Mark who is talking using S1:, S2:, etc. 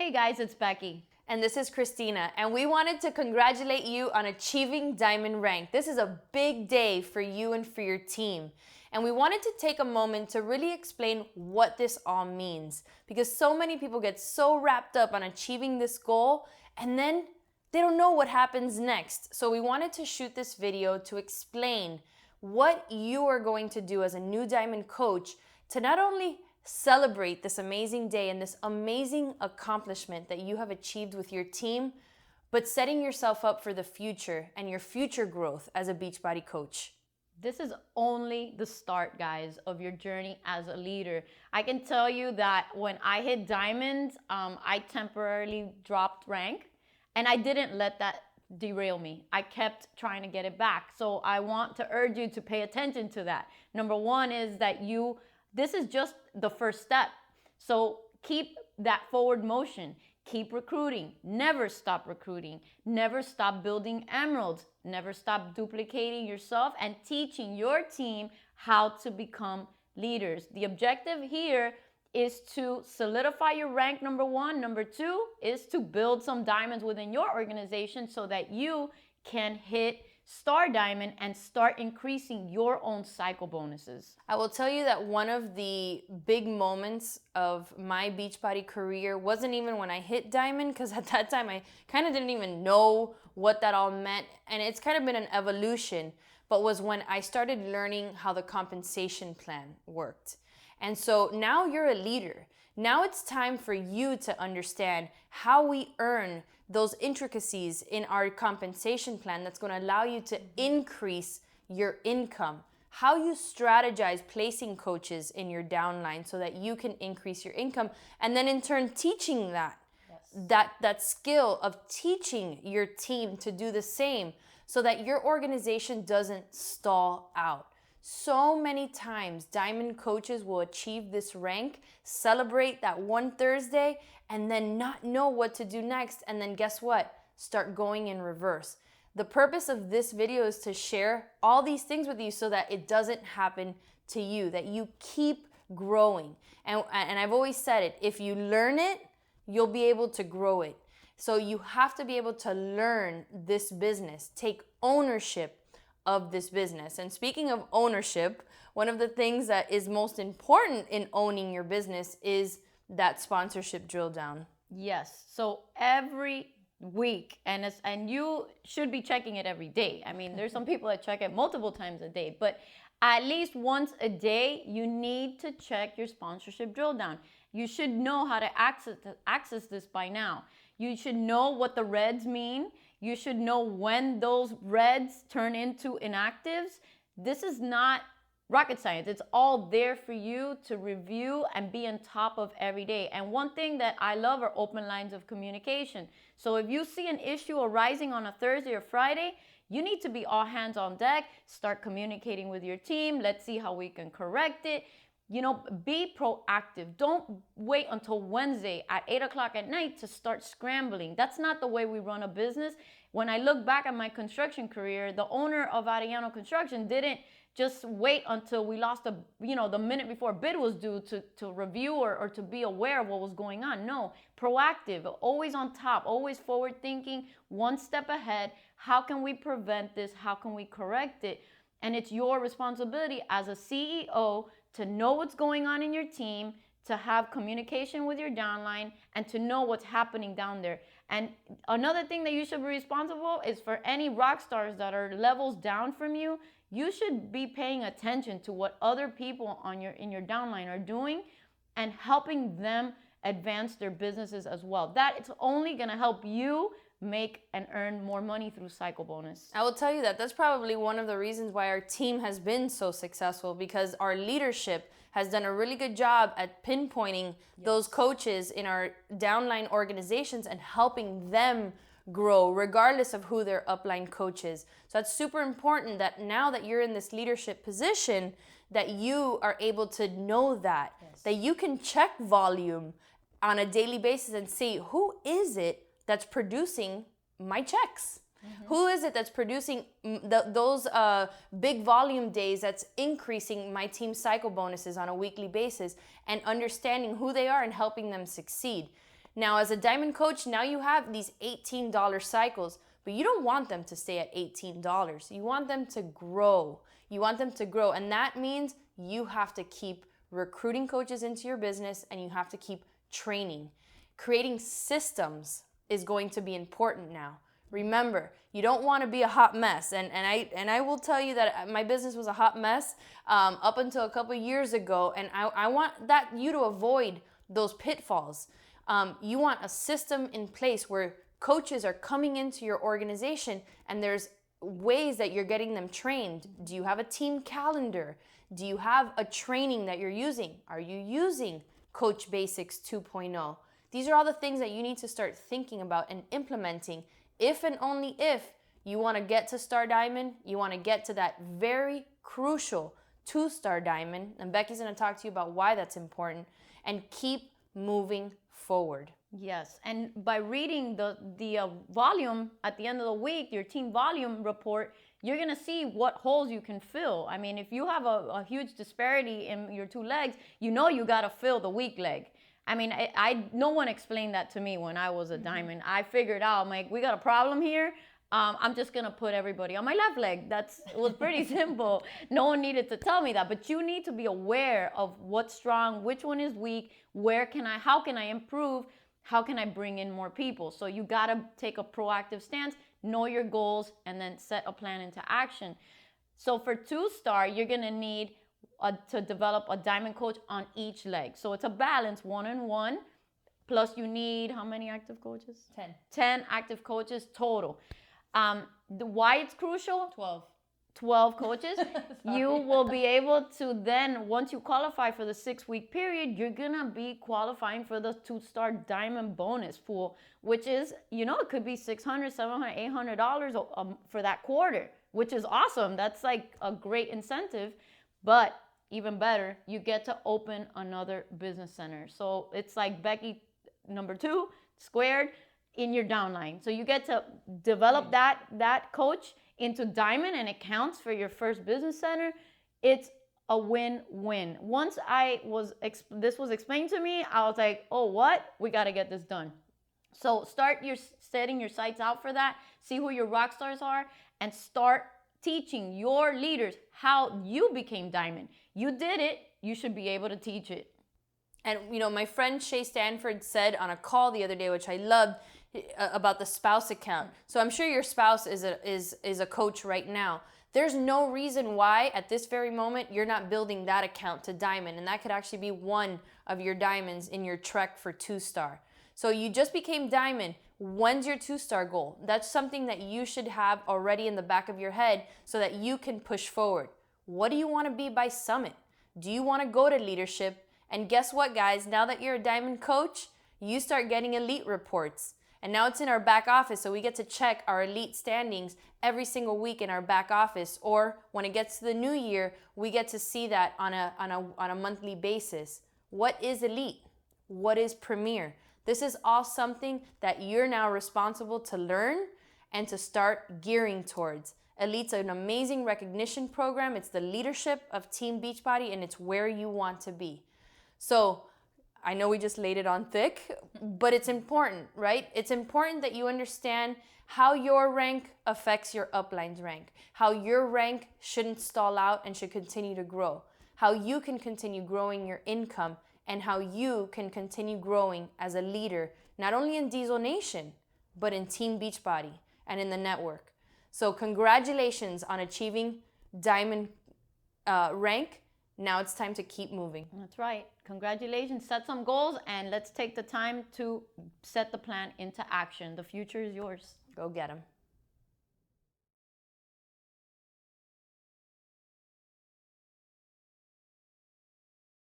S1: Hey guys, it's Becky.
S2: And this is Christina, and we wanted to congratulate you on achieving Diamond Rank. This is a big day for you and for your team. And we wanted to take a moment to really explain what this all means, because so many people get so wrapped up on achieving this goal, and then they don't know what happens next. So we wanted to shoot this video to explain what you are going to do as a new Diamond coach to not only celebrate this amazing day and this amazing accomplishment that you have achieved with your team, but setting yourself up for the future and your future growth as a Beachbody coach.
S1: This is only the start, guys, of your journey as a leader. I can tell you that when I hit diamonds, I temporarily dropped rank, and I didn't let that derail me. I kept trying to get it back. So I want to urge you to pay attention to that. Number one is that this is just the first step. So keep that forward motion. Keep recruiting. Never stop recruiting. Never stop building emeralds. Never stop duplicating yourself and teaching your team how to become leaders. The objective here is to solidify your rank, number one. Number two is to build some diamonds within your organization so that you can hit Star Diamond and start increasing your own cycle bonuses.
S2: I will tell you that one of the big moments of my Beachbody career wasn't even when I hit Diamond, because at that time I kind of didn't even know what that all meant, and it's kind of been an evolution, but was when I started learning how the compensation plan worked. And so now you're a leader. Now it's time for you to understand how we earn those intricacies in our compensation plan that's going to allow you to increase your income, how you strategize placing coaches in your downline so that you can increase your income, and then in turn teaching that skill of teaching your team to do the same so that your organization doesn't stall out. So many times Diamond coaches will achieve this rank, celebrate that one Thursday, and then not know what to do next, and then guess what? Start going in reverse. The purpose of this video is to share all these things with you so that it doesn't happen to you, that you keep growing. And I've always said it, if you learn it, you'll be able to grow it. So you have to be able to learn this business, take ownership of this business. And speaking of ownership, one of the things that is most important in owning your business is that sponsorship drill down.
S1: Yes. So every week, and you should be checking it every day. I mean, there's some people that check it multiple times a day, but at least once a day, you need to check your sponsorship drill down. You should know how to access this by now. You should know what the reds mean. You should know when those reds turn into inactives. This is not rocket science. It's all there for you to review and be on top of every day. And one thing that I love are open lines of communication. So if you see an issue arising on a Thursday or Friday, you need to be all hands on deck, start communicating with your team. Let's see how we can correct it. Be proactive. Don't wait until Wednesday at 8 o'clock at night to start scrambling. That's not the way we run a business. When I look back at my construction career, the owner of Arellano Construction didn't just wait until we lost the minute before bid was due to review or to be aware of what was going on. No, proactive, always on top, always forward thinking, one step ahead. How can we prevent this? How can we correct it? And it's your responsibility as a CEO to know what's going on in your team, to have communication with your downline, and to know what's happening down there. And another thing that you should be responsible is for any rock stars that are levels down from you. You should be paying attention to what other people in your downline are doing and helping them advance their businesses as well. That it's only going to help you make and earn more money through cycle bonus.
S2: I will tell you that that's probably one of the reasons why our team has been so successful, because our leadership has done a really good job at pinpointing those coaches in our downline organizations and helping them grow regardless of who their upline coach is. So that's super important that now that you're in this leadership position, that you are able to know that you can check volume on a daily basis and see who is it that's producing my checks. Who is it that's producing those big volume days that's increasing my team's cycle bonuses on a weekly basis, and understanding who they are and helping them succeed. Now, as a diamond coach, now you have these $18 cycles, but you don't want them to stay at $18. You want them to grow. You want them to grow. And that means you have to keep recruiting coaches into your business, and you have to keep training. Creating systems is going to be important now. Remember, you don't want to be a hot mess. And I will tell you that my business was a hot mess up until a couple years ago. And I want you to avoid those pitfalls. You want a system in place where coaches are coming into your organization and there's ways that you're getting them trained. Do you have a team calendar? Do you have a training that you're using? Are you using Coach Basics 2.0? These are all the things that you need to start thinking about and implementing if and only if you want to get to Star Diamond, you want to get to that very crucial 2-star diamond. And Becky's going to talk to you about why that's important, and keep moving forward.
S1: Yes, and by reading the volume at the end of the week, your team volume report, you're gonna see what holes you can fill. I mean, if you have a huge disparity in your two legs, you know you gotta fill the weak leg. I mean, no one explained that to me when I was a diamond. I figured out, I'm like, we got a problem here. I'm just gonna put everybody on my left leg. It was pretty simple. No one needed to tell me that, but you need to be aware of what's strong, which one is weak, how can I improve, how can I bring in more people? So you gotta take a proactive stance, know your goals, and then set a plan into action. So for 2-star, you're gonna need to develop a diamond coach on each leg. So it's a balance, 1-on-1, plus you need how many active coaches?
S2: 10.
S1: 10 active coaches total. Why it's crucial?
S2: 12
S1: coaches. You will be able to then, once you qualify for the 6-week period, you're gonna be qualifying for the 2-star diamond bonus pool, which is, it could be $600, $700, $800 for that quarter, which is awesome. That's like a great incentive. But even better, you get to open another business center. So it's like Becky number 2 squared in your downline. So you get to develop that coach into diamond, and it counts for your first business center. It's a win-win. Once this was explained to me, I was like, oh, what? We got to get this done. So start setting your sights out for that. See who your rock stars are, and start teaching your leaders how you became diamond. You did it. You should be able to teach it.
S2: And my friend Shay Stanford said on a call the other day, which I loved, about the spouse account. So I'm sure your spouse is a coach right now. There's no reason why at this very moment you're not building that account to diamond, and that could actually be one of your diamonds in your trek for 2-star. So you just became diamond. When's your 2-star goal? That's something that you should have already in the back of your head so that you can push forward. What do you want to be by summit? Do you want to go to leadership? And guess what, guys? Now that you're a diamond coach, you start getting elite reports. And now it's in our back office, so we get to check our elite standings every single week in our back office. Or when it gets to the new year, we get to see that on a monthly basis. What is elite? What is premier? This is all something that you're now responsible to learn and to start gearing towards. Elite's an amazing recognition program. It's the leadership of Team Beachbody, and it's where you want to be. So I know we just laid it on thick, but it's important, right? It's important that you understand how your rank affects your upline's rank, how your rank shouldn't stall out and should continue to grow, how you can continue growing your income, and how you can continue growing as a leader, not only in Diesel Nation, but in Team Beachbody and in the network. So congratulations on achieving diamond rank. Now it's time to keep moving.
S1: That's right. Congratulations. Set some goals, and let's take the time to set the plan into action. The future is yours.
S2: Go get them.